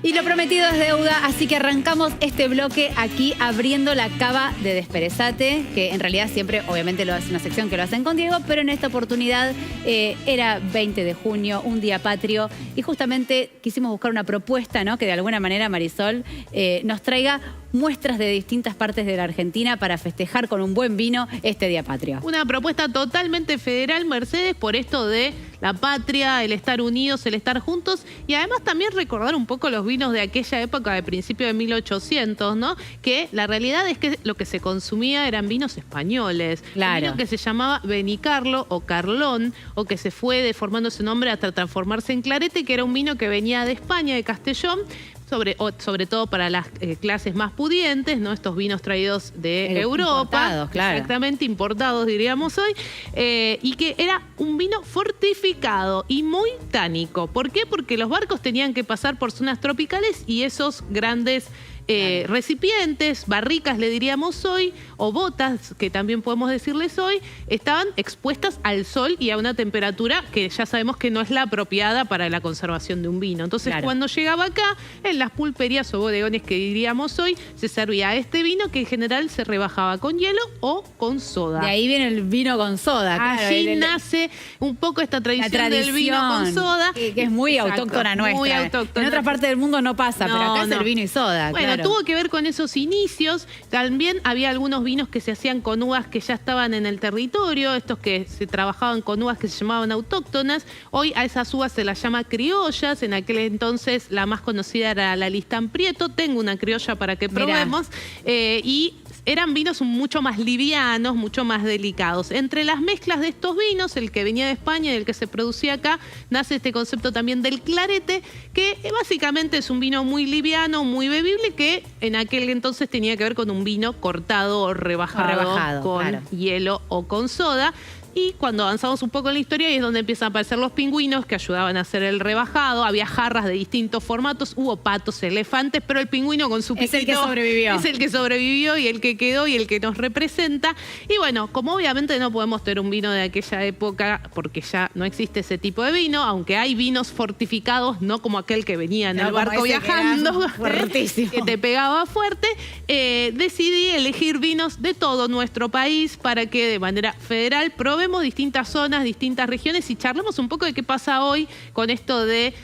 Y lo prometido es deuda, así que arrancamos este bloque aquí abriendo la cava de Desperezate, que en realidad siempre, obviamente, es una sección que lo hacen con Diego, pero en esta oportunidad era 20 de junio, un día patrio, y justamente quisimos buscar una propuesta, ¿no? Que de alguna manera, Marisol, nos traiga muestras de distintas partes de la Argentina para festejar con un buen vino este día patrio. Una propuesta totalmente federal, Mercedes, por esto de la patria, el estar unidos, el estar juntos, y además también recordar un poco los vinos de aquella época de principio de 1800, ¿no? Que la realidad es que lo que se consumía eran vinos españoles. Claro. Un vino que se llamaba Benicarlo o Carlón, o que se fue deformando su nombre hasta transformarse en Clarete, que era un vino que venía de España, de Castellón, sobre todo para las clases más pudientes, ¿no? Estos vinos traídos de Europa, importados, claro. Exactamente, importados diríamos hoy, y que era un vino fortificado y muy tánico. ¿Por qué? Porque los barcos tenían que pasar por zonas tropicales y esos grandes recipientes, barricas le diríamos hoy, o botas, que también podemos decirles hoy, estaban expuestas al sol y a una temperatura que ya sabemos que no es la apropiada para la conservación de un vino. Entonces, cuando llegaba acá, en las pulperías o bodegones que diríamos hoy, se servía este vino que en general se rebajaba con hielo o con soda. De ahí viene el vino con soda. Claro, allí nace un poco esta tradición del vino con soda. Que es muy autóctona nuestra. Muy autóctona. En otra parte del mundo no pasa, pero acá es el vino y soda. Bueno, claro. tuvo que ver con esos inicios. También había algunos vinos que se hacían con uvas que ya estaban en el territorio, estos que se trabajaban con uvas que se llamaban autóctonas. Hoy a esas uvas se las llama criollas. En aquel entonces la más conocida era la Listán Prieto. Tengo una criolla para que probemos. Y eran vinos mucho más livianos, mucho más delicados. Entre las mezclas de estos vinos, el que venía de España y el que se producía acá, nace este concepto también del clarete, que básicamente es un vino muy liviano, muy bebible, que en aquel entonces tenía que ver con un vino cortado o rebajado con hielo o con soda. Y cuando avanzamos un poco en la historia, ahí es donde empiezan a aparecer los pingüinos que ayudaban a hacer el rebajado. Había jarras de distintos formatos, hubo patos, elefantes, pero el pingüino con su piquito es el que sobrevivió. Es el que sobrevivió y el que quedó y el que nos representa. Y bueno, como obviamente no podemos tener un vino de aquella época, porque ya no existe ese tipo de vino, aunque hay vinos fortificados, no como aquel que venía en el barco viajando, que te pegaba fuerte, decidí elegir vinos de todo nuestro país para que de manera federal probemos distintas zonas, distintas regiones y charlemos un poco de qué pasa hoy con esto de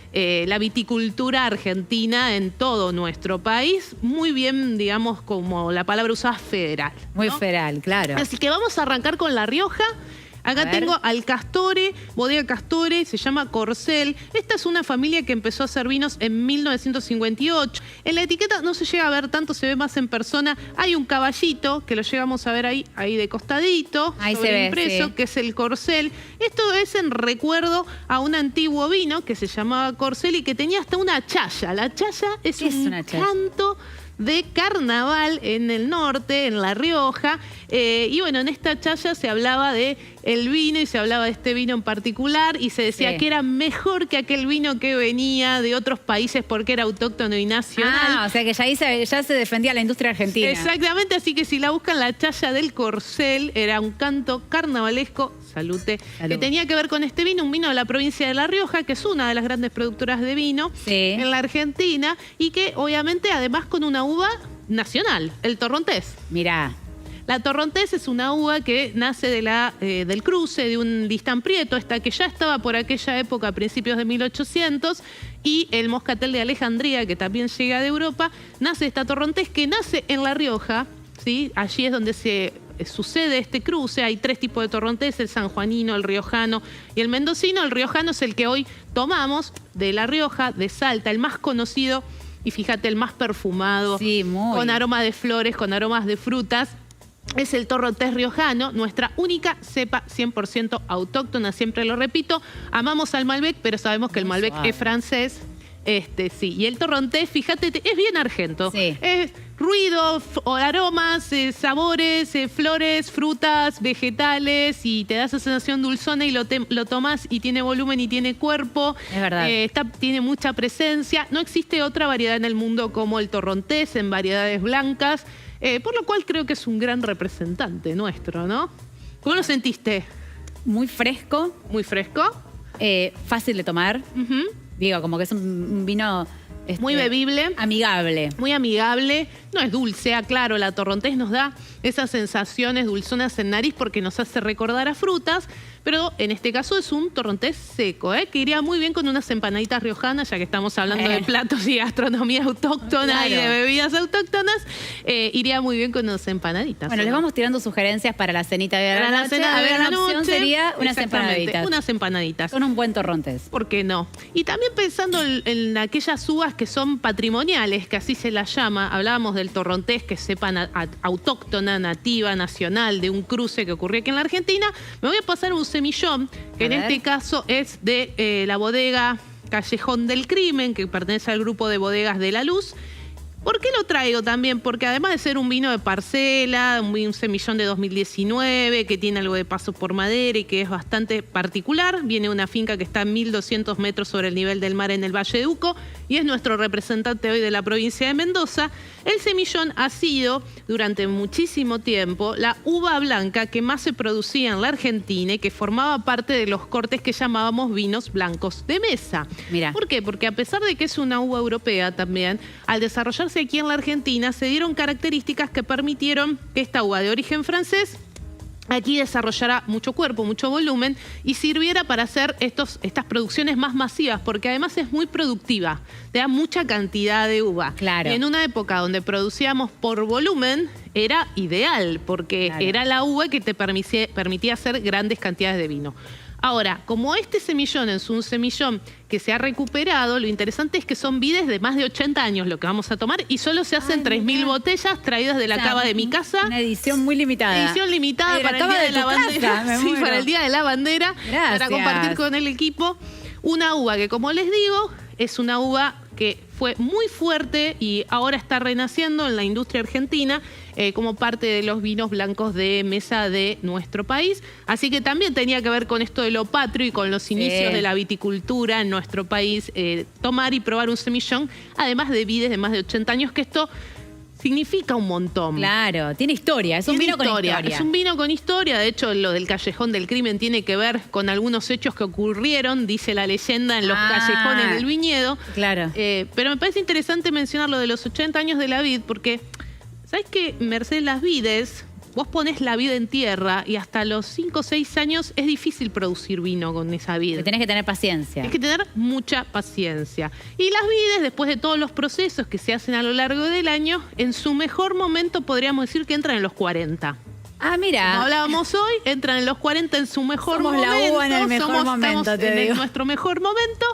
la viticultura argentina en todo nuestro país. Muy bien, digamos, como la palabra usada, federal, ¿no? Muy federal, claro. Así que vamos a arrancar con La Rioja. Acá tengo al Castore, bodega Castore, se llama Corcel. Esta es una familia que empezó a hacer vinos en 1958. En la etiqueta no se llega a ver tanto, se ve más en persona. Hay un caballito que lo llegamos a ver ahí de costadito, ahí se ve, impreso, que es el Corcel. Esto es en recuerdo a un antiguo vino que se llamaba Corcel y que tenía hasta una chaya. La chaya es un canto de carnaval en el norte, en La Rioja, y bueno, en esta chaya se hablaba de el vino y se hablaba de este vino en particular y se decía que era mejor que aquel vino que venía de otros países porque era autóctono y nacional. Ah, o sea que ya ahí ya se defendía la industria argentina. Exactamente, así que si la buscan, la chaya del Corcel era un canto carnavalesco, salute, que tenía que ver con este vino, un vino de la provincia de La Rioja, que es una de las grandes productoras de vino en la Argentina y que obviamente además con una uva nacional, el torrontés. Mirá. La torrontés es una uva que nace del cruce de un Listán Prieto, esta que ya estaba por aquella época, a principios de 1800, y el moscatel de Alejandría, que también llega de Europa. Nace esta torrontés que nace en La Rioja, ¿sí? Allí es donde sucede este cruce. Hay tres tipos de torrontés, el sanjuanino, el riojano y el mendocino. El riojano es el que hoy tomamos de La Rioja, de Salta, el más conocido y fíjate, el más perfumado, con aroma de flores, con aromas de frutas. Es el torrontés riojano, nuestra única cepa 100% autóctona, siempre lo repito. Amamos al Malbec, pero sabemos que el Malbec es francés. Y el torrontés, fíjate, es bien argento. Es ruido, aromas, sabores, flores, frutas, vegetales, y te da esa sensación dulzona y lo tomas y tiene volumen y tiene cuerpo. Es verdad. Tiene mucha presencia. No existe otra variedad en el mundo como el torrontés en variedades blancas. Por lo cual creo que es un gran representante nuestro, ¿no? ¿Cómo lo sentiste? Muy fresco. Muy fresco. Fácil de tomar. Digo, como que es un vino Muy bebible. Amigable. Muy amigable. No es dulce, aclaro, la torrontés nos da esas sensaciones dulzonas en nariz porque nos hace recordar a frutas, pero en este caso es un torrontés seco, que iría muy bien con unas empanaditas riojanas, ya que estamos hablando de platos y gastronomía autóctona y de bebidas autóctonas, iría muy bien con unas empanaditas. Bueno, les vamos tirando sugerencias para la cenita de para la cena de la noche. Opción sería unas empanaditas. Unas empanaditas. Con un buen torrontés. ¿Por qué no? Y también pensando en aquellas uvas que son patrimoniales, que así se las llama, hablábamos del torrontés, que sepan autóctona, nativa, nacional, de un cruce que ocurrió aquí en la Argentina, me voy a pasar un semillón, que en este caso es de la bodega Callejón del Crimen, que pertenece al grupo de bodegas de La Luz. ¿Por qué lo traigo también? Porque además de ser un vino de parcela, un semillón de 2019, que tiene algo de paso por madera y que es bastante particular, viene de una finca que está a 1.200 metros sobre el nivel del mar en el Valle de Uco y es nuestro representante hoy de la provincia de Mendoza. El semillón ha sido durante muchísimo tiempo la uva blanca que más se producía en la Argentina y que formaba parte de los cortes que llamábamos vinos blancos de mesa. Mirá. ¿Por qué? Porque a pesar de que es una uva europea también, al desarrollarse aquí en la Argentina se dieron características que permitieron que esta uva de origen francés aquí desarrollara mucho cuerpo, mucho volumen y sirviera para hacer estas producciones más masivas, porque además es muy productiva, te da mucha cantidad de uva. Claro. Y en una época donde producíamos por volumen, era ideal, porque era la uva que te permitía hacer grandes cantidades de vino. Ahora, como este semillón es un semillón que se ha recuperado, lo interesante es que son vides de más de 80 años lo que vamos a tomar y solo se hacen 3.000 botellas traídas de la cava de mi casa. Una edición muy limitada. Edición limitada para el Día de la Bandera. Sí, para el Día de la Bandera. Gracias. Para compartir con el equipo. Una uva que, como les digo, es una uva que fue muy fuerte y ahora está renaciendo en la industria argentina como parte de los vinos blancos de mesa de nuestro país. Así que también tenía que ver con esto de lo patrio y con los inicios de la viticultura en nuestro país, tomar y probar un semillón, además de vides de más de 80 años, que esto significa un montón. Claro, tiene historia, es un vino con historia. Es un vino con historia, de hecho lo del Callejón del Crimen tiene que ver con algunos hechos que ocurrieron, dice la leyenda, en los callejones del viñedo. Claro. Pero me parece interesante mencionar lo de los 80 años de la vid, porque, ¿sabes qué? Merced las vides, vos pones la vid en tierra y hasta los 5 o 6 años es difícil producir vino con esa vid. Tenés que tener paciencia. Tienes que tener mucha paciencia. Y las vides, después de todos los procesos que se hacen a lo largo del año, en su mejor momento podríamos decir que entran en los 40. Ah, mira. Como hablábamos hoy, entran en los 40 en su mejor momento. Somos la uva en el mejor momento, estamos en nuestro mejor momento.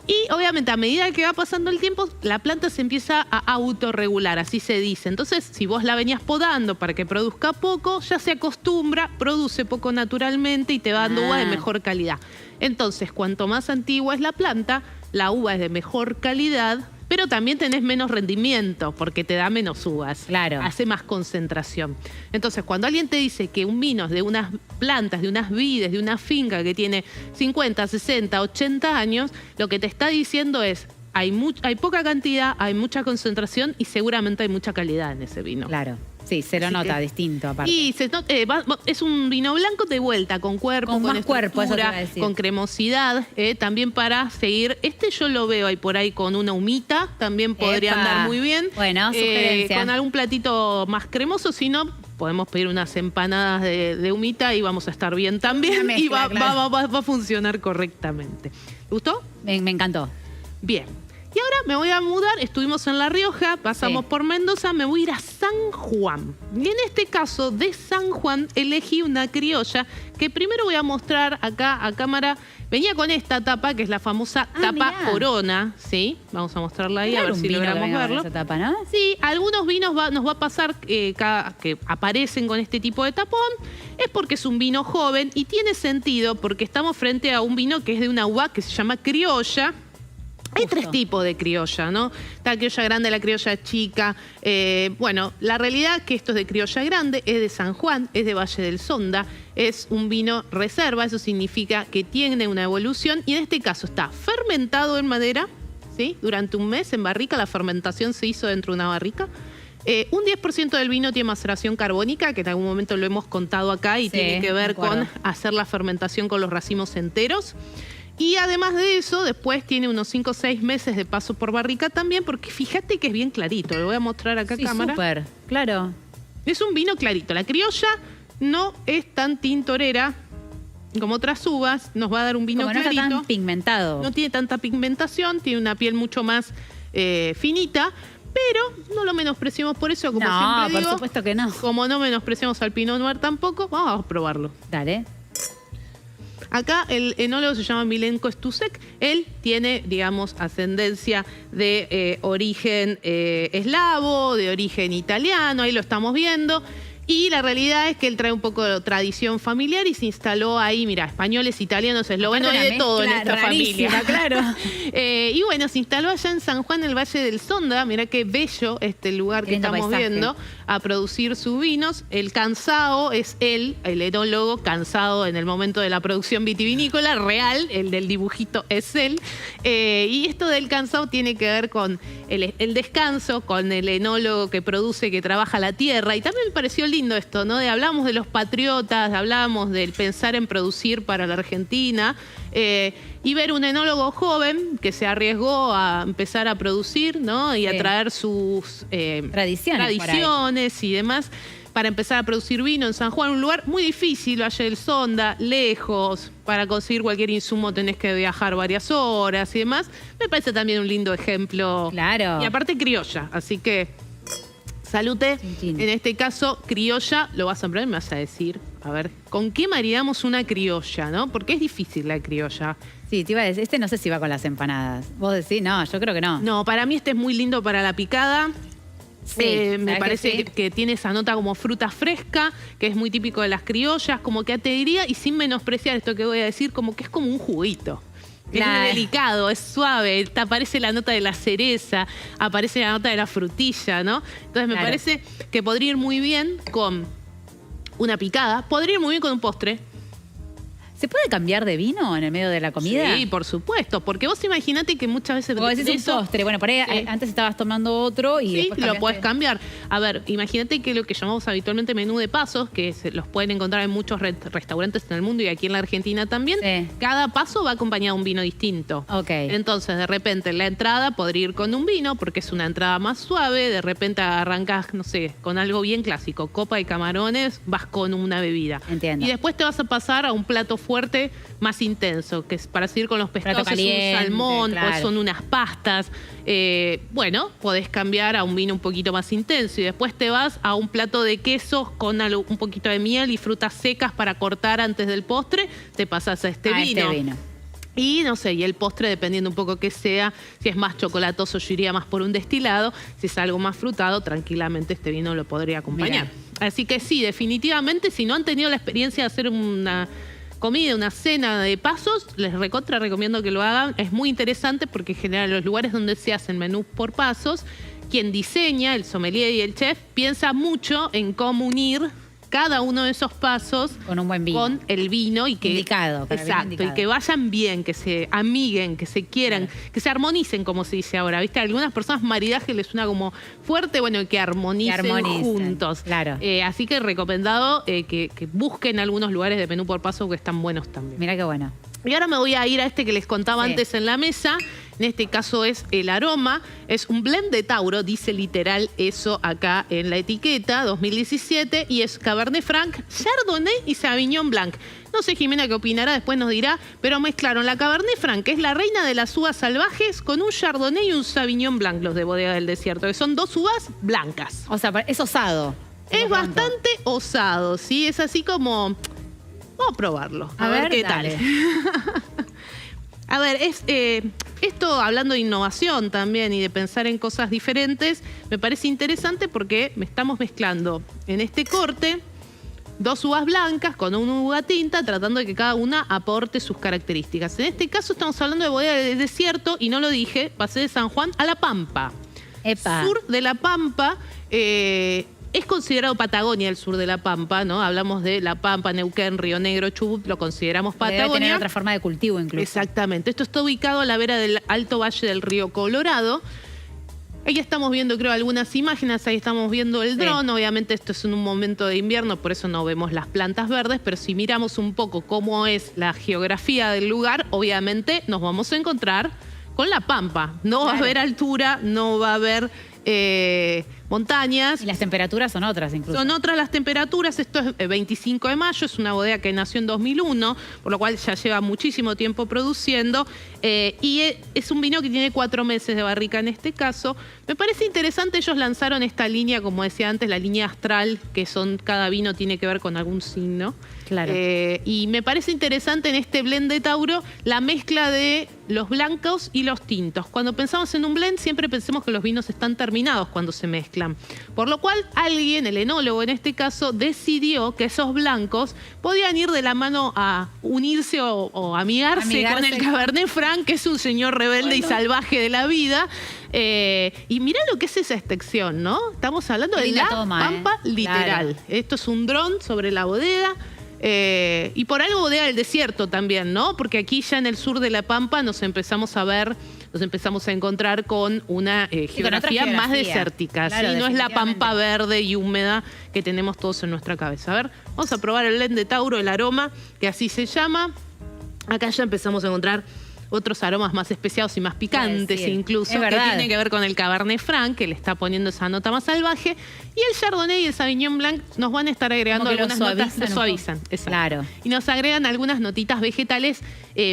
Y obviamente a medida que va pasando el tiempo, la planta se empieza a autorregular, así se dice. Entonces, si vos la venías podando para que produzca poco, ya se acostumbra, produce poco naturalmente y te va dando uva de mejor calidad. Entonces, cuanto más antigua es la planta, la uva es de mejor calidad, pero también tenés menos rendimiento porque te da menos uvas. Claro. Hace más concentración. Entonces, cuando alguien te dice que un vino es de unas plantas, de unas vides, de una finca que tiene 50, 60, 80 años, lo que te está diciendo es, hay poca cantidad, hay mucha concentración y seguramente hay mucha calidad en ese vino. Claro. Sí, se lo nota distinto aparte. Y es un vino blanco de vuelta, con cuerpo, con más cuerpo, eso te iba a decir. con cremosidad, también para seguir. Yo lo veo ahí por ahí con una humita, también podría andar muy bien. Bueno, sugerencia. Con algún platito más cremoso, si no, podemos pedir unas empanadas de humita y vamos a estar bien también. Mezcla, y va a funcionar correctamente. ¿Te gustó? Me encantó. Bien. Y ahora me voy a mudar, estuvimos en La Rioja, pasamos por Mendoza, me voy a ir a San Juan. Y en este caso, de San Juan, elegí una criolla que primero voy a mostrar acá a cámara. Venía con esta tapa, que es la famosa tapa Corona, ¿sí? Vamos a mostrarla ahí, a ver si logramos verlo. Esa tapa, ¿no? Sí, algunos vinos nos va a pasar que aparecen con este tipo de tapón. Es porque es un vino joven y tiene sentido porque estamos frente a un vino que es de una uva que se llama criolla. Hay tres tipos de criolla, ¿no? Está la criolla grande, la criolla chica. Bueno, la realidad es que esto es de criolla grande, es de San Juan, es de Valle del Sonda, es un vino reserva, eso significa que tiene una evolución y en este caso está fermentado en madera, ¿sí? Durante un mes en barrica, la fermentación se hizo dentro de una barrica. Un 10% del vino tiene maceración carbónica, que en algún momento lo hemos contado acá y tiene que ver con hacer la fermentación con los racimos enteros. Y además de eso, después tiene unos 5 o 6 meses de paso por barrica también, porque fíjate que es bien clarito. Lo voy a mostrar acá a cámara. Súper, claro. Es un vino clarito. La criolla no es tan tintorera como otras uvas. Nos va a dar un vino clarito. No está tan pigmentado. No tiene tanta pigmentación, tiene una piel mucho más finita, pero no lo menospreciemos por eso, como siempre digo. Por supuesto que no. Como no menospreciamos al Pinot Noir tampoco, vamos a probarlo. Dale. Acá el enólogo se llama Milenko Stusek. Él tiene, digamos, ascendencia de origen eslavo, de origen italiano, ahí lo estamos viendo. Y la realidad es que él trae un poco de tradición familiar y se instaló ahí, mira, españoles, italianos, eslovenos, hay de todo en esta familia. Claro. Y bueno, se instaló allá en San Juan, en el Valle del Sonda, mira qué bello este lugar que estamos viendo, a producir sus vinos. El Cansao es él, el enólogo, Cansado en el momento de la producción vitivinícola, real, el del dibujito es él. Y esto del Cansao tiene que ver con el descanso, con el enólogo que produce, que trabaja la tierra. Y también me pareció lindo esto, ¿no? Hablamos de los patriotas, hablamos del pensar en producir para la Argentina, y ver un enólogo joven que se arriesgó a empezar a producir, ¿no? Y a traer sus tradiciones y demás, para empezar a producir vino en San Juan, un lugar muy difícil, Valle del Sonda, lejos, para conseguir cualquier insumo tenés que viajar varias horas y demás. Me parece también un lindo ejemplo. Claro. Y aparte criolla, así que salute. En este caso, criolla, lo vas a probar y me vas a decir, a ver, ¿con qué maridamos una criolla, no? Porque es difícil la criolla. Sí, te iba a decir, este no sé si va con las empanadas. ¿Vos decís? No, yo creo que no. No, para mí este es muy lindo para la picada. Sí, me parece que tiene esa nota como fruta fresca, que es muy típico de las criollas, como que te diría, y sin menospreciar esto que voy a decir, como que es como un juguito. Es muy delicado, es suave, aparece la nota de la cereza, aparece la nota de la frutilla, ¿no? Entonces me parece que podría ir muy bien con una picada, podría ir muy bien con un postre. ¿Se puede cambiar de vino en el medio de la comida? Sí, por supuesto, porque vos imaginate que muchas veces... Vos decís un postre, bueno, por ahí antes estabas tomando otro y sí, después lo podés cambiar. A ver, imagínate que lo que llamamos habitualmente menú de pasos, que los pueden encontrar en muchos restaurantes en el mundo y aquí en la Argentina también, cada paso va acompañado de un vino distinto. Ok. Entonces, de repente, en la entrada podría ir con un vino, porque es una entrada más suave, de repente arrancas, no sé, con algo bien clásico, copa de camarones, vas con una bebida. Entiendo. Y después te vas a pasar a un plato fuerte más intenso, que es para seguir con los pescados, caliente, es un salmón, o son unas pastas. Bueno, podés cambiar a un vino un poquito más intenso y después te vas a un plato de quesos con un poquito de miel y frutas secas para cortar antes del postre, te pasas a este vino. Y no sé, y el postre, dependiendo un poco que sea, si es más chocolatoso, yo iría más por un destilado. Si es algo más frutado, tranquilamente este vino lo podría acompañar. Mirá. Así que sí, definitivamente, si no han tenido la experiencia de hacer una comida, una cena de pasos, les recomiendo que lo hagan. Es muy interesante porque en general los lugares donde se hacen menús por pasos, quien diseña, el sommelier y el chef, piensa mucho en cómo unir cada uno de esos pasos con un buen vino, con el vino y que indicado, exacto, y que vayan bien, que se amiguen, que se quieran, que se armonicen, como se dice ahora, ¿viste? A algunas personas maridaje les suena como fuerte, bueno, que armonicen juntos. Claro. Así que recomendado que busquen algunos lugares de menú por paso que están buenos también. Mira qué bueno. Y ahora me voy a ir a este que les contaba antes en la mesa. En este caso es el aroma. Es un blend de Tauro, dice literal eso acá en la etiqueta, 2017. Y es Cabernet Franc, Chardonnay y Sauvignon Blanc. No sé, Jimena, qué opinará, después nos dirá. Pero mezclaron la Cabernet Franc, que es la reina de las uvas salvajes, con un Chardonnay y un Sauvignon Blanc, los de Bodega del Desierto, que son 2 uvas blancas. O sea, es osado. Es bastante osado, ¿sí? Es así como... Vamos a probarlo. A ver qué tal. A ver, esto hablando de innovación también y de pensar en cosas diferentes, me parece interesante porque estamos mezclando en este corte 2 uvas blancas con una uva tinta, tratando de que cada una aporte sus características. En este caso estamos hablando de Bodega del Desierto y no lo dije, pasé de San Juan a La Pampa. Epa. Sur de La Pampa. Es considerado Patagonia el sur de La Pampa, ¿no? Hablamos de La Pampa, Neuquén, Río Negro, Chubut, lo consideramos Patagonia. Debe tener otra forma de cultivo incluso. Exactamente. Esto está ubicado a la vera del Alto Valle del Río Colorado. Ahí estamos viendo, creo, algunas imágenes, ahí estamos viendo el dron. Obviamente esto es en un momento de invierno, por eso no vemos las plantas verdes, pero si miramos un poco cómo es la geografía del lugar, obviamente nos vamos a encontrar con la pampa. No va a haber altura, no va a haber montañas. Y las temperaturas son otras incluso. Son otras las temperaturas. Esto es 25 de mayo, es una bodega que nació en 2001, por lo cual ya lleva muchísimo tiempo produciendo. Y es un vino que tiene 4 meses de barrica en este caso. Me parece interesante, ellos lanzaron esta línea, como decía antes, la línea astral, que son, cada vino tiene que ver con algún signo. Claro. Y me parece interesante en este blend de Tauro la mezcla de los blancos y los tintos. Cuando pensamos en un blend, siempre pensemos que los vinos están terminados cuando se mezclan. Por lo cual, alguien, el enólogo en este caso, decidió que esos blancos podían ir de la mano a unirse o amigarse con el Cabernet Franc, que es un señor rebelde y salvaje de la vida. Y mirá lo que es esa extensión, ¿no? Estamos hablando de la pampa literal. Claro. Esto es un dron sobre la bodega. Y por algo bodega del desierto también, ¿no? Porque aquí ya en el sur de la Pampa nos empezamos a encontrar con una geografía más desértica. Claro, ¿sí? No es la Pampa verde y húmeda que tenemos todos en nuestra cabeza. A ver, vamos a probar el blend de Tauro, el aroma, que así se llama. Acá ya empezamos a encontrar otros aromas más especiados y más picantes incluso, que tiene que ver con el Cabernet Franc, que le está poniendo esa nota más salvaje, y el Chardonnay y el Sauvignon Blanc nos van a estar agregando algunas notas, lo suavizan. Claro. Y nos agregan algunas notitas vegetales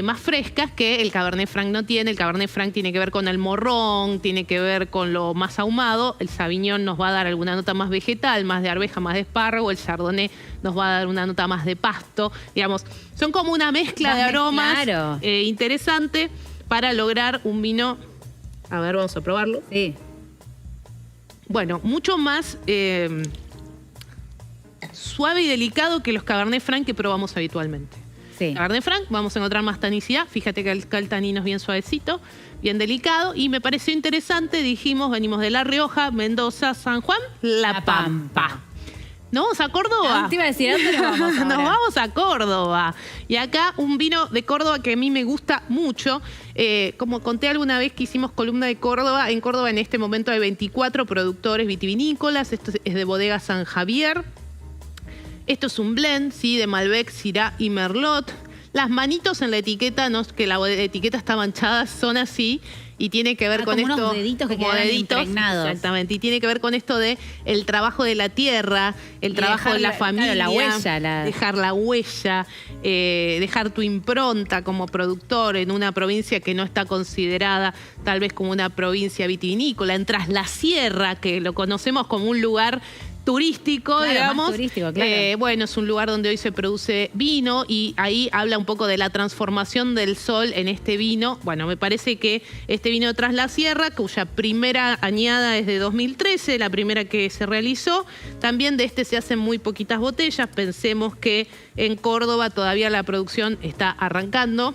más frescas que el Cabernet Franc no tiene. El Cabernet Franc tiene que ver con el morrón, tiene que ver con lo más ahumado. El Sauvignon nos va a dar alguna nota más vegetal, más de arveja, más de espárrago. El Chardonnay nos va a dar una nota más de pasto. Digamos, son como una mezcla de aromas interesante para lograr un vino. A ver, vamos a probarlo. Sí. Bueno, mucho más suave y delicado que los Cabernet Franc que probamos habitualmente. Sí. Cabernet Franc, vamos a encontrar más tanicidad. Fíjate que el tanino es bien suavecito, bien delicado. Y me pareció interesante, dijimos, venimos de La Rioja, Mendoza, San Juan, La Pampa. ¿Nos vamos a Córdoba? No, te iba a decir, ¿a dónde nos vamos ahora? Nos vamos a Córdoba. Y acá un vino de Córdoba que a mí me gusta mucho. Como conté alguna vez que hicimos columna de Córdoba, en Córdoba en este momento hay 24 productores vitivinícolas. Esto es de bodega San Javier. Esto es un blend, ¿sí? De Malbec, Syrah y Merlot. Las manitos en la etiqueta, no es que la etiqueta está manchada, son así. Y tiene que ver con como esto. Unos deditos que quedan impregnados. Exactamente. Y tiene que ver con esto de el trabajo de la tierra, el trabajo de la familia. Claro, la huella. Dejar la huella, dejar tu impronta como productor en una provincia que no está considerada tal vez como una provincia vitivinícola. En Tras la Sierra, que lo conocemos como un lugar turístico, claro, digamos. Más turístico, claro. Bueno, es un lugar donde hoy se produce vino y ahí habla un poco de la transformación del sol en este vino. Bueno, me parece que este vino de Tras la Sierra, cuya primera añada es de 2013, la primera que se realizó, también de este se hacen muy poquitas botellas. Pensemos que en Córdoba todavía la producción está arrancando.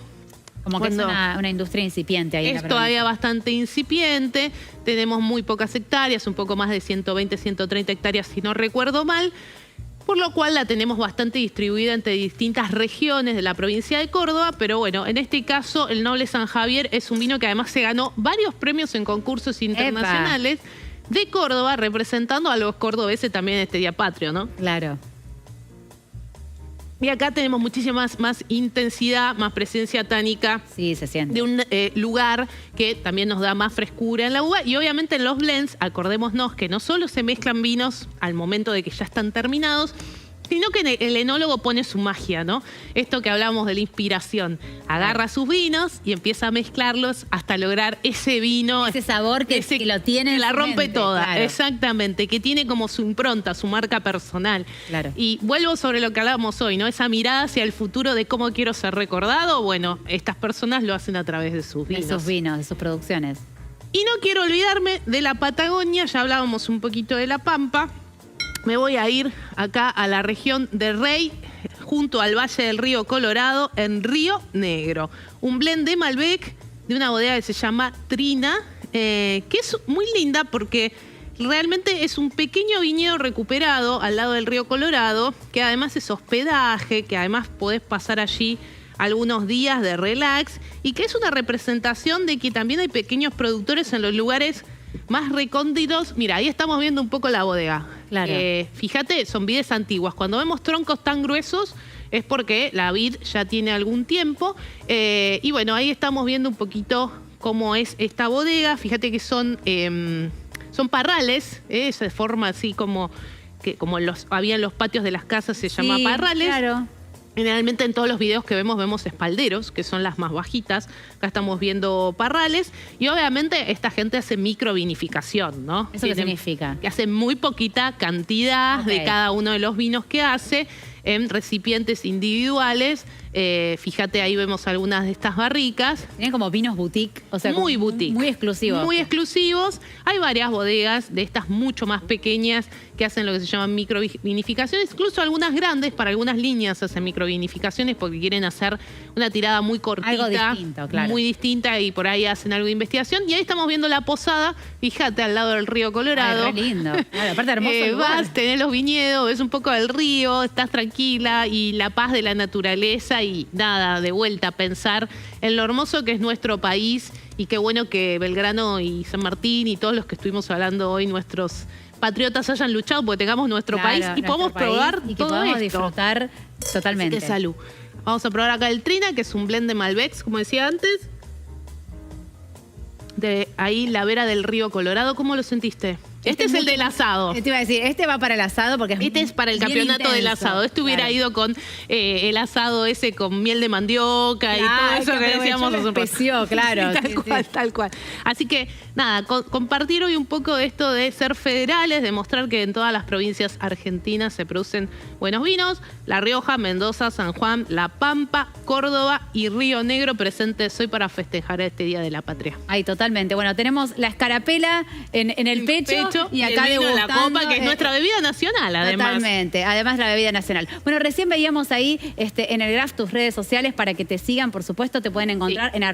Como que es una industria incipiente ahí. Es todavía bastante incipiente, tenemos muy pocas hectáreas, un poco más de 120, 130 hectáreas si no recuerdo mal, por lo cual la tenemos bastante distribuida entre distintas regiones de la provincia de Córdoba, pero bueno, en este caso el Noble San Javier es un vino que además se ganó varios premios en concursos internacionales de Córdoba, representando a los cordobeses también en este Día Patrio, ¿no? Claro. Y acá tenemos muchísima más intensidad, más presencia tánica. Sí, se siente. De un lugar que también nos da más frescura en la uva. Y obviamente en los blends, acordémonos que no solo se mezclan vinos al momento de que ya están terminados, sino que el enólogo pone su magia, ¿no? Esto que hablamos de la inspiración. Agarra sus vinos y empieza a mezclarlos hasta lograr ese vino. Ese sabor que lo tiene. Que la rompe toda, claro. Exactamente. Que tiene como su impronta, su marca personal. Claro. Y vuelvo sobre lo que hablábamos hoy, ¿no? Esa mirada hacia el futuro de cómo quiero ser recordado. Bueno, estas personas lo hacen a través de sus vinos. De sus vinos, de sus producciones. Y no quiero olvidarme de la Patagonia. Ya hablábamos un poquito de la Pampa. Me voy a ir acá a la región de Rey, junto al Valle del Río Colorado, en Río Negro. Un blend de Malbec de una bodega que se llama Trina, que es muy linda porque realmente es un pequeño viñedo recuperado al lado del Río Colorado, que además es hospedaje, que además podés pasar allí algunos días de relax y que es una representación de que también hay pequeños productores en los lugares más recónditos. Mira, ahí estamos viendo un poco la bodega. Claro. Fíjate, son vides antiguas. Cuando vemos troncos tan gruesos es porque la vid ya tiene algún tiempo. Y bueno, ahí estamos viendo un poquito cómo es esta bodega. Fíjate que son parrales, se forma así como había en los patios de las casas, se llama parrales. Claro. Generalmente en todos los videos que vemos espalderos, que son las más bajitas. Acá estamos viendo parrales. Y obviamente esta gente hace microvinificación, ¿no? ¿Eso qué significa? Que hace muy poquita cantidad de cada uno de los vinos que hace en recipientes individuales. Fíjate, ahí vemos algunas de estas barricas. Tienen como vinos boutique, o sea, muy boutique. Muy exclusivos. Muy exclusivos. Hay varias bodegas de estas mucho más pequeñas que hacen lo que se llaman microvinificaciones. Incluso algunas grandes, para algunas líneas hacen microvinificaciones porque quieren hacer una tirada muy cortita. Algo distinto, claro. Muy distinta, y por ahí hacen algo de investigación. Y ahí estamos viendo la posada, fíjate, al lado del río Colorado. Ay, re lindo. Claro, aparte hermoso lugar. Vas, tenés los viñedos, ves un poco del río, estás tranquila y la paz de la naturaleza. Y nada, de vuelta a pensar en lo hermoso que es nuestro país, y qué bueno que Belgrano y San Martín y todos los que estuvimos hablando hoy, nuestros patriotas, hayan luchado porque tengamos nuestro país y podamos probar y que todo podamos esto. disfrutar totalmente. Así que salud. Vamos a probar acá el Trina, que es un blend de Malbecs, como decía antes. De ahí la vera del río Colorado. ¿Cómo lo sentiste? Este es el del asado. Te iba a decir, este va para el asado porque Este es para el bien campeonato intenso. del asado. Este hubiera ido con el asado ese con miel de mandioca y todo eso que decíamos hace un rato. Claro. Sí, tal cual. Así que, nada, compartir hoy un poco de esto de ser federales, demostrar que en todas las provincias argentinas se producen buenos vinos. La Rioja, Mendoza, San Juan, La Pampa, Córdoba y Río Negro presentes hoy para festejar este Día de la Patria. Ay, totalmente. Bueno, tenemos la escarapela en el pecho. Y acá el vino en la degustando, copa, que es nuestra bebida nacional, además. Totalmente, además la bebida nacional. Bueno, recién veíamos ahí en el graph tus redes sociales para que te sigan, por supuesto, te pueden encontrar en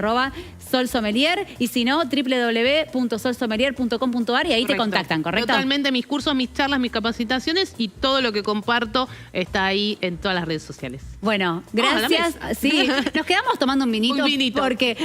@solsommelier, y si no, www.solsommelier.com.ar, y ahí te contactan, ¿correcto? Totalmente, mis cursos, mis charlas, mis capacitaciones y todo lo que comparto está ahí en todas las redes sociales. Bueno, gracias. Sí, nos quedamos tomando un vinito. Un vinito. Porque